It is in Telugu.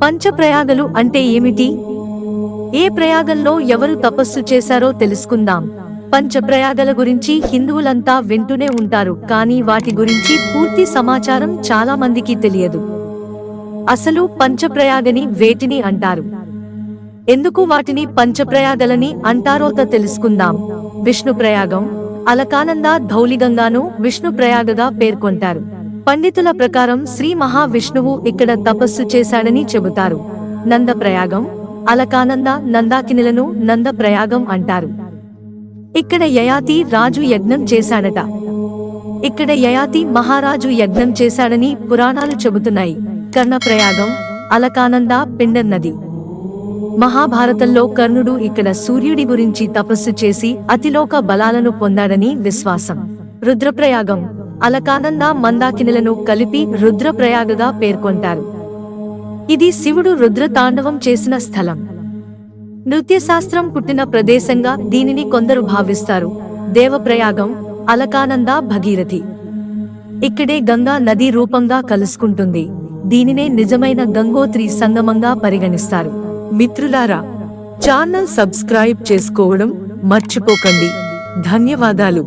పంచప్రయాగలు అంటే ఏమిటి? ఏ ప్రయాగంలో ఎవరు తపస్సు చేశారో తెలుసుకుందాం. పంచప్రయాగల గురించి హిందువులంతా వింటూనే ఉంటారు, కానీ వాటి గురించి పూర్తి సమాచారం చాలా మందికి తెలియదు. అసలు పంచప్రయాగని వేటిని అంటారు? ఎందుకు వాటిని పంచప్రయాగలని అంటారో తెలుసుకుందాం. విష్ణుప్రయాగం, అలకానంద, ధౌలిగంగాను విష్ణుప్రయాగగా పేర్కొంటారు. పండితుల ప్రకారం శ్రీ మహావిష్ణువు ఇక్కడ తపస్సు చేశాడని చెబుతారు. నందప్రయాగం, అలకానంద, నందాకినిలను నందప్రయాగం అంటారు. ఇక్కడ యయాతి రాజు యజ్ఞం చేశాడట. ఇక్కడ యయాతి మహారాజు యజ్ఞం చేశాడని పురాణాలు చెబుతున్నాయి. కర్ణప్రయాగం, అలకానంద, పిండ నది. మహాభారతంలో కర్ణుడు ఇక్కడ సూర్యుడి గురించి తపస్సు చేసి అతిలోక బలాలను పొందాడని విశ్వాసం. రుద్రప్రయాగం, అలకానంద, మందాకినిలను కలిపి రుద్రప్రయాగగా పేర్కొంటారు. ఇది శివుడు రుద్ర తాండవం చేసిన స్థలం. నృత్యశాస్త్రం పుట్టిన ప్రదేశంగా దీనిని కొందరు భావిస్తారు. దేవప్రయాగం, అలకానంద, భగీరథి. ఇక్కడే గంగా నది రూపంగా కలుసుకుంటుంది. దీనినే నిజమైన గంగోత్రి సంగమంగా పరిగణిస్తారు. మిత్రులారా, ఛానల్ సబ్స్క్రైబ్ చేసుకోవడం మర్చిపోకండి. ధన్యవాదాలు.